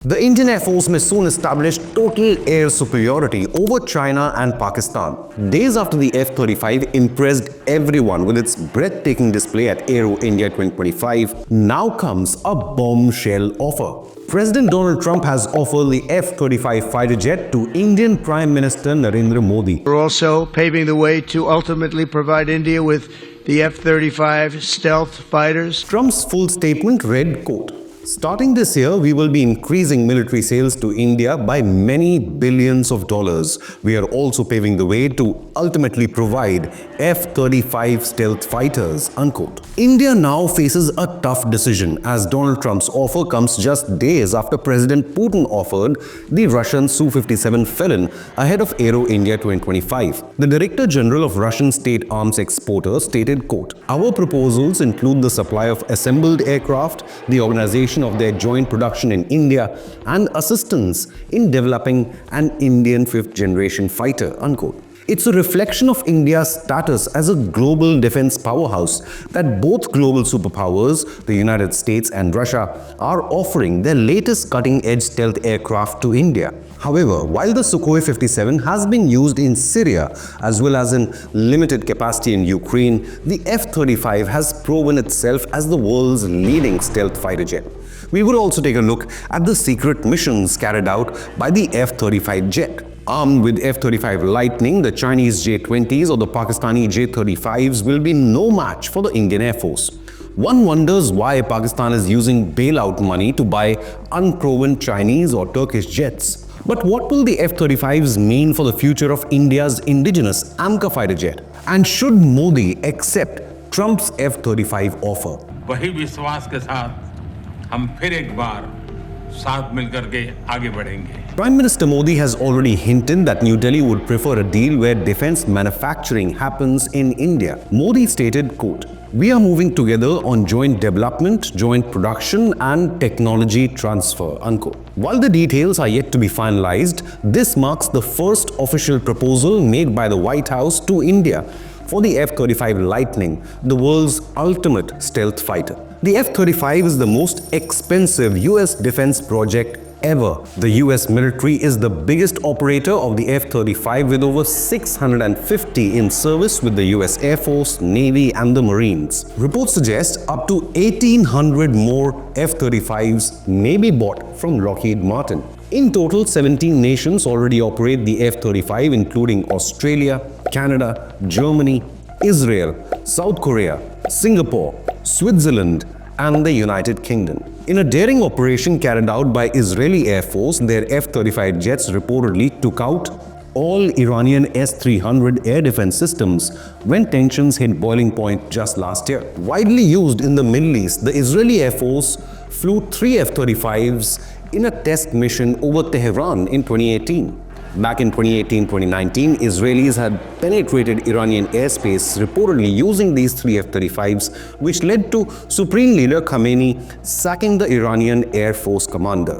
The Indian Air Force may soon establish total air superiority over China and Pakistan. Days after the F-35 impressed everyone with its breathtaking display at Aero India 2025, now comes a bombshell offer. President Donald Trump has offered the F-35 fighter jet to Indian Prime Minister Narendra Modi. We're also paving the way to ultimately provide India with the F-35 stealth fighters. Trump's full statement read, quote, "Starting this year, we will be increasing military sales to India by many billions of dollars. We are also paving the way to ultimately provide F-35 stealth fighters," unquote. India now faces a tough decision as Donald Trump's offer comes just days after President Putin offered the Russian Su-57 Felon ahead of Aero India 2025. The Director General of Russian State Arms Exporter stated, quote, "Our proposals include the supply of assembled aircraft, the organization of their joint production in India, and assistance in developing an Indian fifth-generation fighter," unquote. It's a reflection of India's status as a global defense powerhouse that both global superpowers, the United States and Russia, are offering their latest cutting-edge stealth aircraft to India. However, while the Sukhoi 57 has been used in Syria as well as in limited capacity in Ukraine, the F-35 has proven itself as the world's leading stealth fighter jet. We will also take a look at the secret missions carried out by the F-35 jet. Armed with F-35 Lightning, the Chinese J-20s or the Pakistani J-35s will be no match for the Indian Air Force. One wonders why Pakistan is using bailout money to buy unproven Chinese or Turkish jets. But what will the F-35s mean for the future of India's indigenous AMCA fighter jet? And should Modi accept Trump's F-35 offer? वही विश्वास के साथ हम फिर एक बार साथ मिलकर के आगे बढ़ेंगे. Prime Minister Modi has already hinted that New Delhi would prefer a deal where defense manufacturing happens in India. Modi stated, quote, "We are moving together on joint development, joint production and technology transfer," unquote. While the details are yet to be finalized, this marks the first official proposal made by the White House to India for the F-35 Lightning, the world's ultimate stealth fighter. The F-35 is the most expensive US defense project ever. The US military is the biggest operator of the F-35 with over 650 in service with the US Air Force, Navy and the Marines. Reports suggest up to 1,800 more F-35s may be bought from Lockheed Martin. In total, 17 nations already operate the F-35, including Australia, Canada, Germany, Israel, South Korea, Singapore, Switzerland, and the United Kingdom. In a daring operation carried out by Israeli Air Force, their F-35 jets reportedly took out all Iranian S-300 air defense systems when tensions hit boiling point just last year. Widely used in the Middle East, the Israeli Air Force flew 3 F-35s in a test mission over Tehran in 2018. Back in 2018-2019, Israelis had penetrated Iranian airspace, reportedly using these 3 F-35s, which led to Supreme Leader Khamenei sacking the Iranian Air Force commander.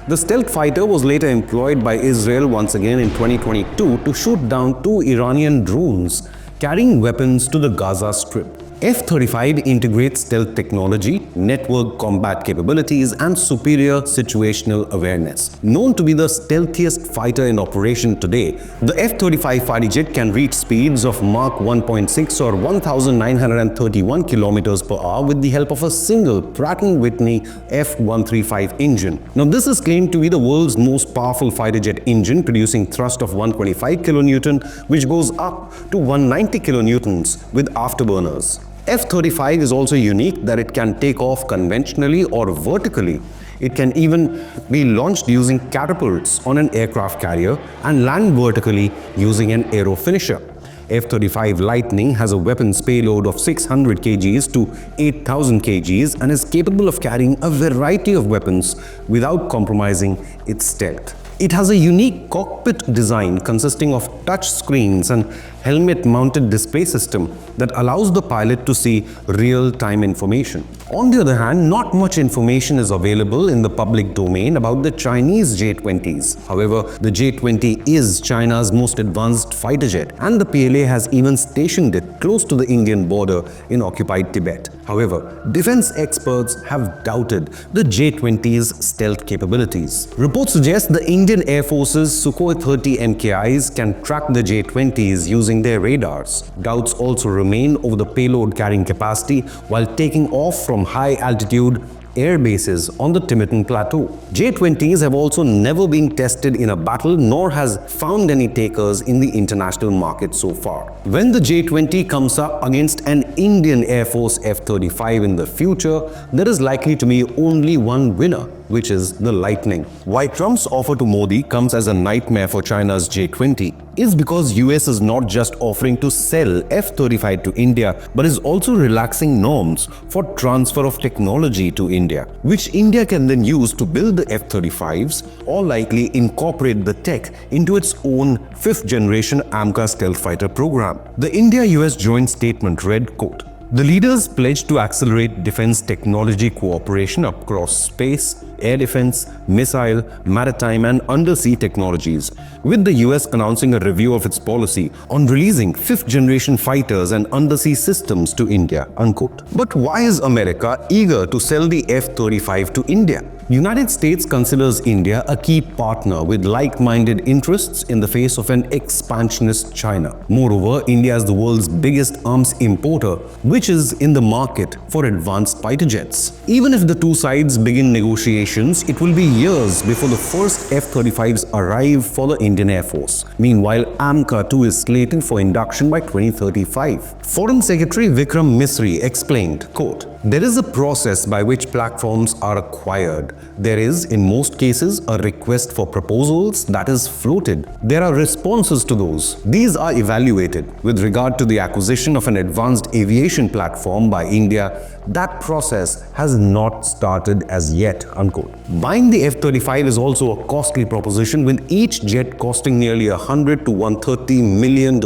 The stealth fighter was later employed by Israel once again in 2022 to shoot down 2 Iranian drones carrying weapons to the Gaza Strip. F-35 integrates stealth technology, network combat capabilities, and superior situational awareness. Known to be the stealthiest fighter in operation today, the F-35 fighter jet can reach speeds of Mach 1.6 or 1,931 km per hour with the help of a single Pratt & Whitney F135 engine. Now, this is claimed to be the world's most powerful fighter jet engine, producing thrust of 125 kN, which goes up to 190 kN with afterburners. F-35 is also unique that it can take off conventionally or vertically. It can even be launched using catapults on an aircraft carrier and land vertically using an aero finisher. F-35 Lightning has a weapons payload of 600 kgs to 8,000 kgs and is capable of carrying a variety of weapons without compromising its stealth. It has a unique cockpit design consisting of touch screens and helmet-mounted display system that allows the pilot to see real-time information. On the other hand, not much information is available in the public domain about the Chinese J-20s. However, the J-20 is China's most advanced fighter jet, and the PLA has even stationed it close to the Indian border in occupied Tibet. However, defense experts have doubted the J-20's stealth capabilities. Reports suggest the Indian Air Force's Sukhoi 30 MKIs can track the J-20s using their radars. Doubts also remain over the payload carrying capacity while taking off from high-altitude air bases on the Tibetan Plateau. J-20s have also never been tested in a battle nor has found any takers in the international market so far. When the J-20 comes up against an Indian Air Force F-35 in the future, there is likely to be only one winner, which is the Lightning. Why Trump's offer to Modi comes as a nightmare for China's J-20 is because US is not just offering to sell F-35 to India, but is also relaxing norms for transfer of technology to India, which India can then use to build the F-35s or likely incorporate the tech into its own 5th generation AMCA stealth fighter program. The India-US joint statement read, quote, "The leaders pledged to accelerate defense technology cooperation across space, air defense, missile, maritime and undersea technologies, with the US announcing a review of its policy on releasing 5th generation fighters and undersea systems to India," unquote. But why is America eager to sell the F-35 to India? United States considers India a key partner with like-minded interests in the face of an expansionist China. Moreover, India is the world's biggest arms importer, which is in the market for advanced fighter jets. Even if the two sides begin negotiations, it will be years before the first F-35s arrive for the Indian Air Force. Meanwhile, AMCA 2 is slated for induction by 2035. Foreign Secretary Vikram Misri explained, quote, "There is a process by which platforms are acquired. There is, in most cases, a request for proposals that is floated. There are responses to those. These are evaluated. With regard to the acquisition of an advanced aviation platform by India, that process has not started as yet," unquote. Buying the F-35 is also a costly proposition, with each jet costing nearly $100 to $130 million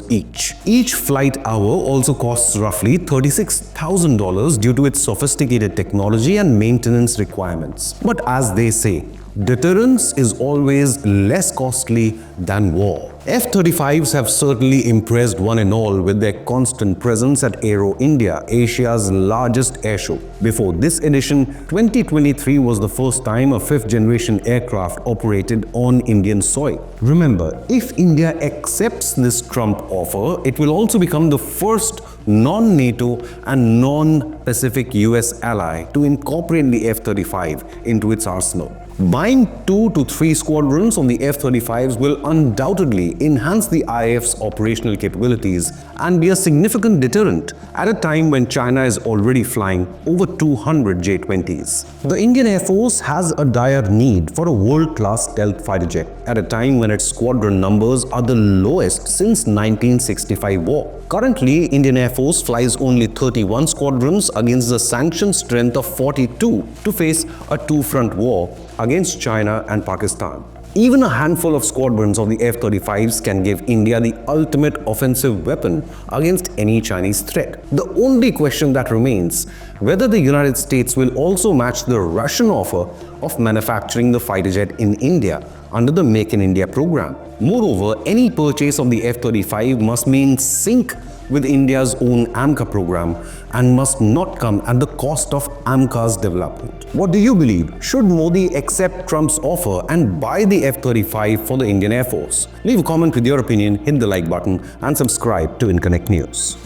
each. Each flight hour also costs roughly $36,000 due to its sophisticated technology and maintenance requirements. But as they say, deterrence is always less costly than war. F-35s have certainly impressed one and all with their constant presence at Aero India, Asia's largest airshow. Before this edition, 2023 was the first time a 5th generation aircraft operated on Indian soil. Remember, if India accepts this Trump offer, it will also become the first non-NATO and non-Pacific US ally to incorporate the F-35 into its arsenal. Buying 2 to 3 squadrons on the F-35s will undoubtedly enhance the IAF's operational capabilities and be a significant deterrent at a time when China is already flying over 200 J-20s. The Indian Air Force has a dire need for a world-class stealth fighter jet at a time when its squadron numbers are the lowest since 1965 war. Currently, Indian Air Force flies only 31 squadrons against the sanctioned strength of 42 to face a two-front war against China and Pakistan. Even a handful of squadrons of the F-35s can give India the ultimate offensive weapon against any Chinese threat. The only question that remains, whether the United States will also match the Russian offer of manufacturing the fighter jet in India under the Make in India program. Moreover, any purchase of the F-35 must be in sync with India's own AMCA program and must not come at the cost of AMCA's development. What do you believe? Should Modi accept Trump's offer and buy the F-35 for the Indian Air Force? Leave a comment with your opinion, hit the like button and subscribe to Inconnect News.